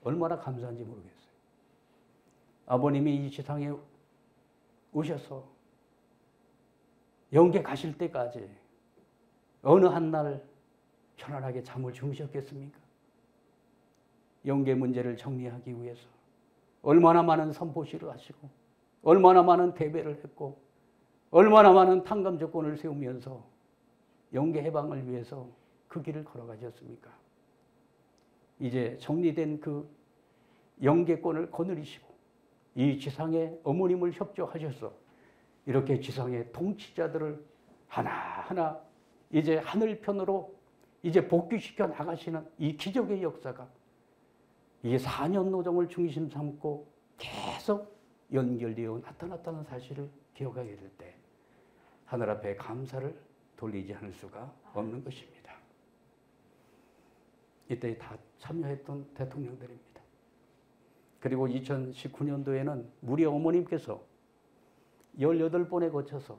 Speaker 1: 얼마나 감사한지 모르겠어요. 아버님이 이 세상에 오셔서 영계 가실 때까지 어느 한 날 편안하게 잠을 주무셨겠습니까? 영계 문제를 정리하기 위해서 얼마나 많은 선포시를 하시고 얼마나 많은 대배를 했고 얼마나 많은 탕감 조건을 세우면서 영계 해방을 위해서 그 길을 걸어가셨습니까? 이제 정리된 그 영계권을 거느리시고 이 지상에 어머님을 협조하셔서 이렇게 지상의 통치자들을 하나하나 이제 하늘편으로 이제 복귀시켜 나가시는 이 기적의 역사가 이 4년 노정을 중심 삼고 계속 연결되어 나타났다는 사실을 기억하게 될 때 하늘 앞에 감사를 돌리지 않을 수가 없는 것입니다. 이때 다 참여했던 대통령들입니다. 그리고 2019년도에는 우리 어머님께서 18번에 거쳐서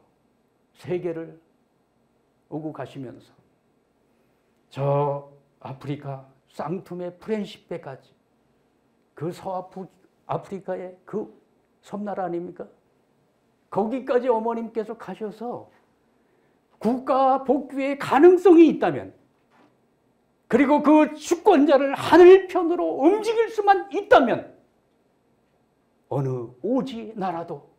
Speaker 1: 세계를 오고 가시면서 저 아프리카 쌍툼의 프렌시페까지 그 서아프리카의 그 섬나라 아닙니까? 거기까지 어머님께서 가셔서 국가 복귀의 가능성이 있다면, 그리고 그 주권자를 하늘편으로 움직일 수만 있다면 어느 오지 나라도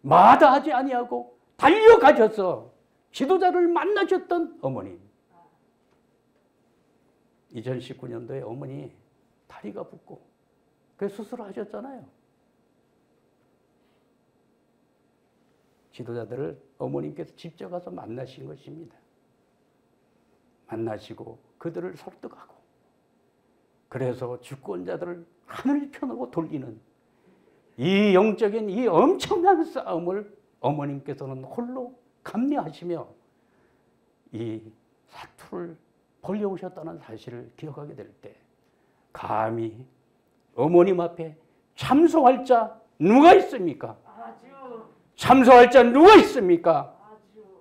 Speaker 1: 마다하지 아니하고 달려가셔서 지도자를 만나셨던 어머님. 2019년도에 어머니 다리가 붓고 그 수술을 하셨잖아요. 지도자들을 어머님께서 직접 가서 만나신 것입니다. 만나시고 그들을 설득하고, 그래서 주권자들을 하늘편으로 돌리는 이 영적인 이 엄청난 싸움을 어머님께서는 홀로 감내하시며 이 사투를 벌려오셨다는 사실을 기억하게 될 때, 감히 어머님 앞에 참소할 자 누가 있습니까? 참소할 자 누가 있습니까?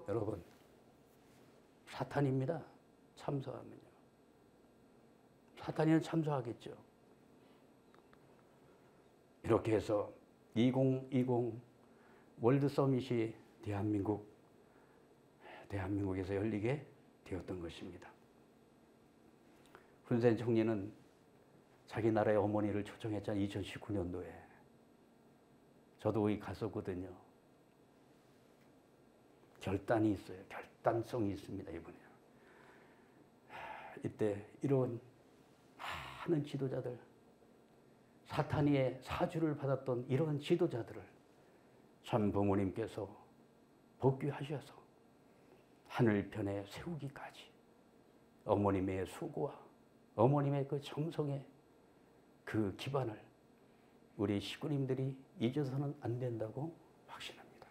Speaker 1: 여러분, 사탄입니다. 참소하면요. 사탄이는 참소하겠죠. 이렇게 해서 2020 월드 서밋이 대한민국에서 열리게 되었던 것입니다. 훈센 총리는 자기 나라의 어머니를 초청했잖아요. 2019년도에. 저도 거기 갔었거든요. 결단이 있어요. 결단성이 있습니다. 이번에. 이때 이런 많은 지도자들, 사탄이의 사주를 받았던 이런 지도자들을 참 부모님께서 복귀하셔서 하늘편에 세우기까지 어머님의 수고와 어머님의 그 정성의 그 기반을 우리 식구님들이 잊어서는 안 된다고 확신합니다.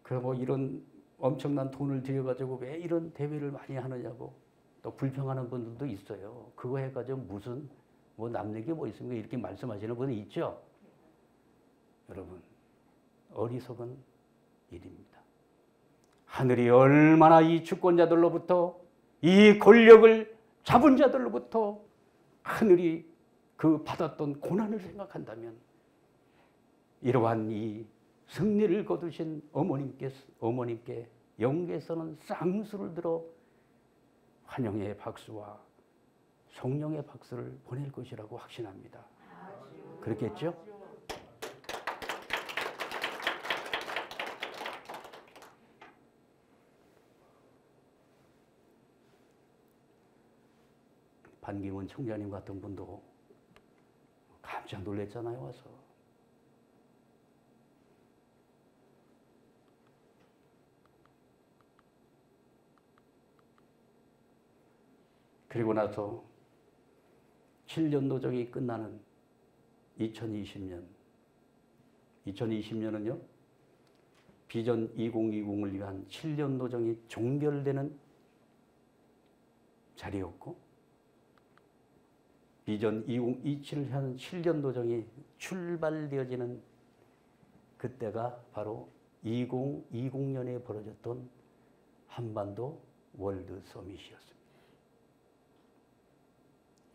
Speaker 1: 그리고 이런 엄청난 돈을 들여가지고 왜 이런 대회를 많이 하느냐고 또 불평하는 분들도 있어요. 그거 해가지고 무슨 뭐 남는 게 뭐 있습니까? 이렇게 말씀하시는 분이 있죠. 여러분, 어리석은 일입니다. 하늘이 얼마나 이 주권자들로부터, 이 권력을 잡은 자들로부터 하늘이 그 받았던 고난을 생각한다면, 이러한 이 승리를 거두신 어머님께 영계에서는 쌍수를 들어 환영의 박수와 성령의 박수를 보낼 것이라고 확신합니다. 그렇겠죠? 반기문 총장님 같은 분도 깜짝 놀랐잖아요, 와서. 그리고 나서 7년 노정이 끝나는 2020년은요, 비전 2020을 위한 7년 노정이 종결되는 자리였고, 비전 2027을 향한 7년 노정이 출발되어지는 그때가 바로 2020년에 벌어졌던 한반도 월드 서밋이었습니다.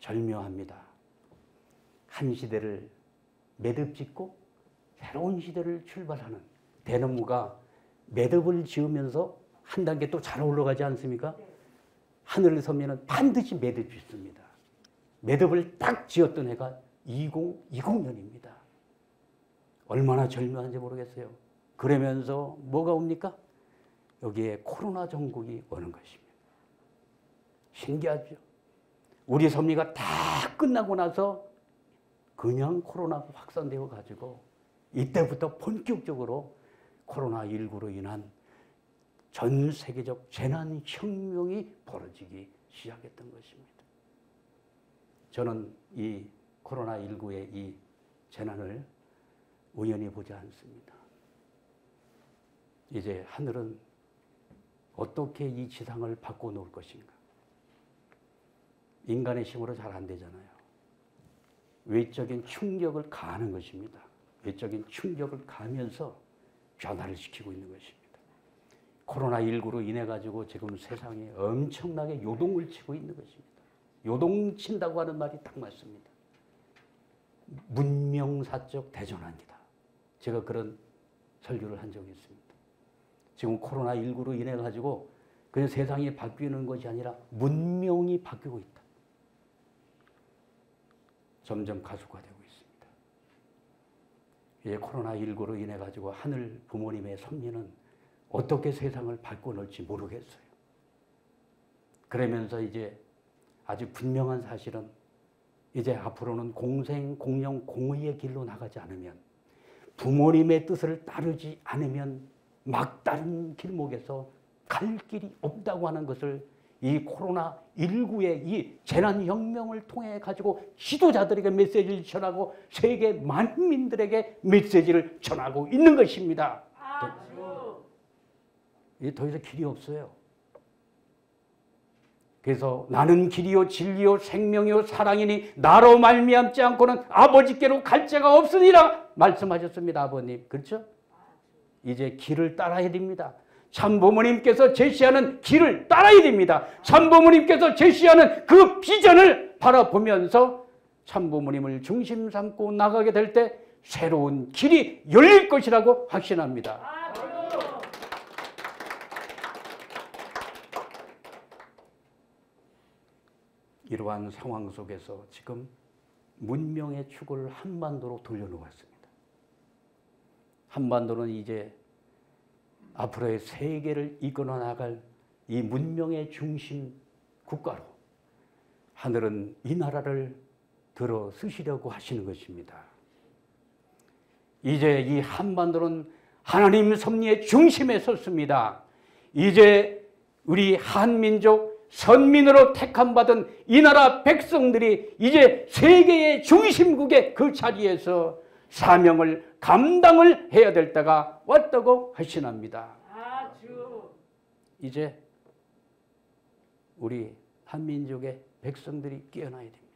Speaker 1: 절묘합니다. 한 시대를 매듭짓고 새로운 시대를 출발하는 대나무가 매듭을 지으면서 한 단계 또 잘 올라가지 않습니까? 하늘을 서면은 반드시 매듭 짓습니다. 매듭을 딱 지었던 해가 2020년입니다. 얼마나 절묘한지 모르겠어요. 그러면서 뭐가 옵니까? 여기에 코로나 정국이 오는 것입니다. 신기하죠? 우리 섭리가 다 끝나고 나서 그냥 코로나가 확산되어 가지고 이때부터 본격적으로 코로나19로 인한 전 세계적 재난혁명이 벌어지기 시작했던 것입니다. 저는 이 코로나19의 이 재난을 우연히 보지 않습니다. 이제 하늘은 어떻게 이 지상을 바꿔놓을 것인가? 인간의 힘으로 잘 안 되잖아요. 외적인 충격을 가하는 것입니다. 외적인 충격을 가하면서 변화를 시키고 있는 것입니다. 코로나19로 인해 가지고 지금 세상에 엄청나게 요동을 치고 있는 것입니다. 요동친다고 하는 말이 딱 맞습니다. 문명사적 대전환이다. 제가 그런 설교를 한 적이 있습니다. 지금 코로나19로 인해 가지고 그냥 세상이 바뀌는 것이 아니라 문명이 바뀌고 있다. 점점 가속화되고 있습니다. 이제 코로나19로 인해 가지고 하늘 부모님의 섭리는 어떻게 세상을 바꿔놓을지 모르겠어요. 그러면서 이제 아주 분명한 사실은 이제 앞으로는 공생, 공영, 공의의 길로 나가지 않으면, 부모님의 뜻을 따르지 않으면 막다른 길목에서 갈 길이 없다고 하는 것을 이 코로나19의 이 재난혁명을 통해 가지고 지도자들에게 메시지를 전하고 세계 만민들에게 메시지를 전하고 있는 것입니다. 더 이상 길이 없어요. 그래서 나는 길이요 진리요 생명이요 사랑이니 나로 말미암지 않고는 아버지께로 갈 자가 없으니라 말씀하셨습니다. 아버님. 그렇죠? 이제 길을 따라야 됩니다. 참부모님께서 제시하는 길을 따라야 됩니다. 참부모님께서 제시하는 그 비전을 바라보면서 참부모님을 중심 삼고 나가게 될 때 새로운 길이 열릴 것이라고 확신합니다. 이러한 상황 속에서 지금 문명의 축을 한반도로 돌려놓았습니다. 한반도는 이제 앞으로의 세계를 이끌어 나갈 이 문명의 중심 국가로 하늘은 이 나라를 들어 쓰시려고 하시는 것입니다. 이제 이 한반도는 하나님 섭리의 중심에 섰습니다. 이제 우리 한민족 선민으로 택함받은 이 나라 백성들이 이제 세계의 중심국의 그 자리에서 사명을 감당을 해야 될 때가 왔다고 하시납니다. 이제 우리 한민족의 백성들이 깨어나야 됩니다.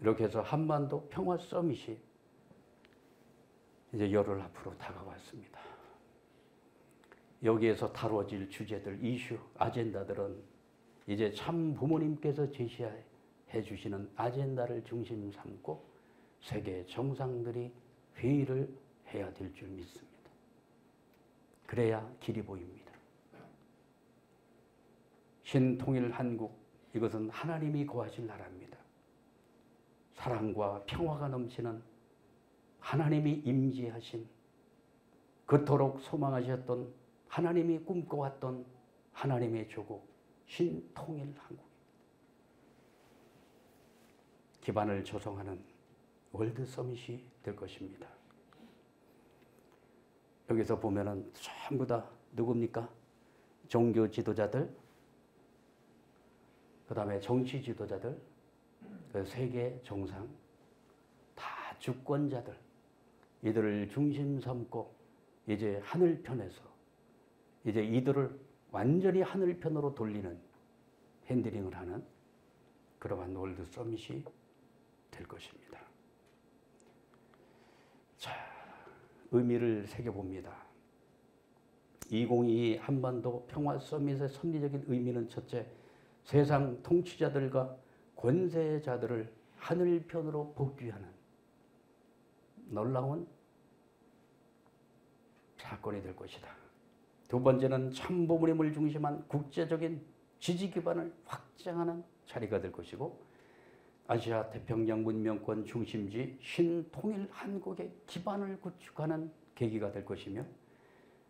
Speaker 1: 이렇게 해서 한반도 평화 서밋이 이제 열흘 앞으로 다가왔습니다. 여기에서 다뤄질 주제들, 이슈, 아젠다들은 이제 참 부모님께서 제시해 주시는 아젠다를 중심 삼고 세계 정상들이 회의를 해야 될 줄 믿습니다. 그래야 길이 보입니다. 신통일 한국, 이것은 하나님이 거하실 나라입니다. 사랑과 평화가 넘치는 하나님이 임재하신, 그토록 소망하셨던 하나님이 꿈꿔왔던 하나님의 조국 신통일 한국입니다. 기반을 조성하는 월드 서밋이 될 것입니다. 여기서 보면은 전부 다 누굽니까? 종교 지도자들, 그 다음에 정치 지도자들, 세계 정상, 다 주권자들, 이들을 중심 삼고 이제 하늘편에서 이제 이들을 완전히 하늘편으로 돌리는, 핸들링을 하는 그러한 월드 서밋이 될 것입니다. 자, 의미를 새겨봅니다. 2022 한반도 평화 서밋의 섭리적인 의미는 첫째, 세상 통치자들과 권세자들을 하늘편으로 복귀하는 놀라운 사건이 될 것이다. 두 번째는 참부모님을 중심한 국제적인 지지 기반을 확장하는 자리가 될 것이고, 아시아 태평양 문명권 중심지 신통일 한국의 기반을 구축하는 계기가 될 것이며,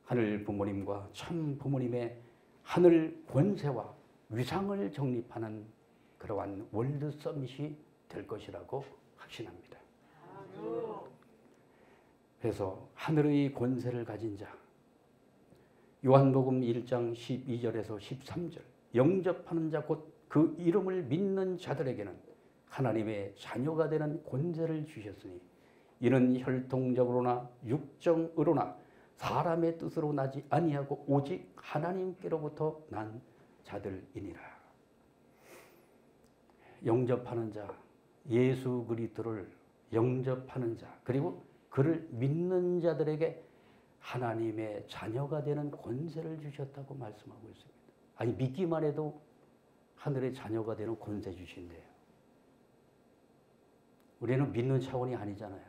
Speaker 1: 하늘 부모님과 참 부모님의 하늘 권세와 위상을 정립하는 그러한 월드 서밋이 될 것이라고 확신합니다. 그래서 하늘의 권세를 가진 자, 요한복음 1장 12절에서 13절, 영접하는 자 곧 그 이름을 믿는 자들에게는 하나님의 자녀가 되는 권세를 주셨으니 이는 혈통적으로나 육정으로나 사람의 뜻으로 나지 아니하고 오직 하나님께로부터 난 자들이니라. 영접하는 자, 예수 그리스도를 영접하는 자, 그리고 그를 믿는 자들에게 하나님의 자녀가 되는 권세를 주셨다고 말씀하고 있습니다. 아니, 믿기만 해도 하늘의 자녀가 되는 권세 주신대요. 우리는 믿는 차원이 아니잖아요.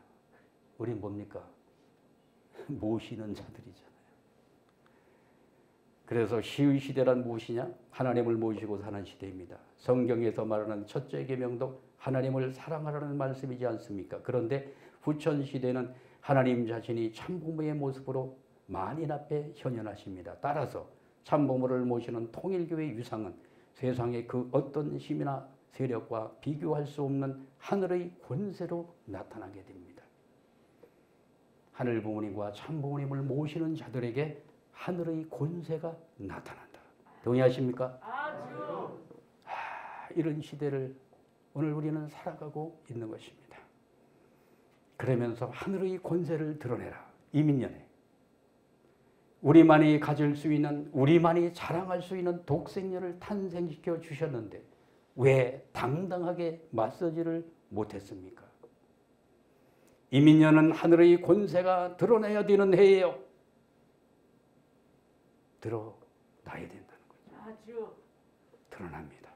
Speaker 1: 우리는 뭡니까? 모시는 자들이잖아요. 그래서 시의 시대란 무엇이냐? 하나님을 모시고 사는 시대입니다. 성경에서 말하는 첫째 계명도 하나님을 사랑하라는 말씀이지 않습니까? 그런데 후천 시대는 하나님 자신이 참부모의 모습으로 만인 앞에 현현하십니다. 따라서 참부모를 모시는 통일교의 유상은 세상의 그 어떤 힘이나 세력과 비교할 수 없는 하늘의 권세로 나타나게 됩니다. 하늘 부모님과 참 부모님을 모시는 자들에게 하늘의 권세가 나타난다. 동의하십니까? 이런 시대를 오늘 우리는 살아가고 있는 것입니다. 그러면서 하늘의 권세를 드러내라. 이민년에 우리만이 가질 수 있는, 우리만이 자랑할 수 있는 독생녀를 탄생시켜 주셨는데 왜 당당하게 맞서지를 못했습니까? 이민년은 하늘의 권세가 드러나야 되는 해예요. 드러나야 된다는 거죠. 드러납니다.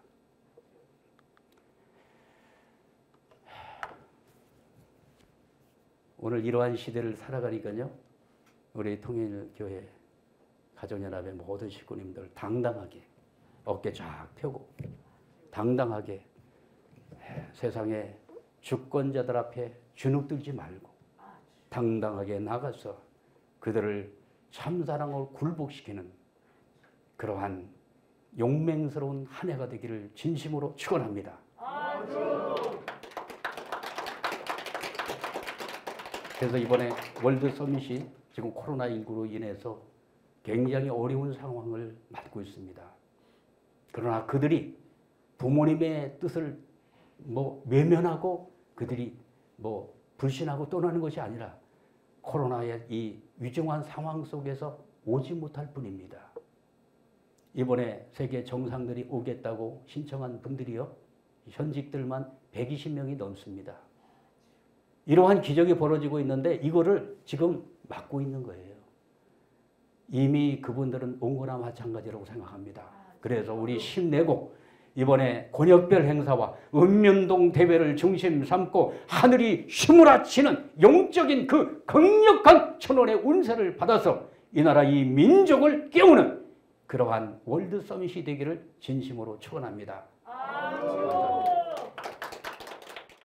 Speaker 1: 오늘 이러한 시대를 살아가니까요, 우리 통일교회 가정연합의 모든 식구님들 당당하게 어깨 쫙 펴고 당당하게 세상의 주권자들 앞에 주눅들지 말고 당당하게 나가서 그들을 참사랑으로 굴복시키는 그러한 용맹스러운 한 해가 되기를 진심으로 축원합니다. 그래서 이번에 월드 서밋이 지금 코로나19로 인해서 굉장히 어려운 상황을 맞고 있습니다. 그러나 그들이 부모님의 뜻을 외면하고 그들이 불신하고 떠나는 것이 아니라 코로나의 이 위중한 상황 속에서 오지 못할 뿐입니다. 이번에 세계 정상들이 오겠다고 신청한 분들이요, 현직들만 120명이 넘습니다. 이러한 기적이 벌어지고 있는데 이거를 지금 막고 있는 거예요. 이미 그분들은 온 거나 마찬가지라고 생각합니다. 그래서 우리 힘내고 이번에 권역별 행사와 읍면동 대회를 중심 삼고 하늘이 휘몰아치는 영적인 그 강력한 천원의 운세를 받아서 이 나라 이 민족을 깨우는 그러한 월드 서밋이 되기를 진심으로 축원합니다.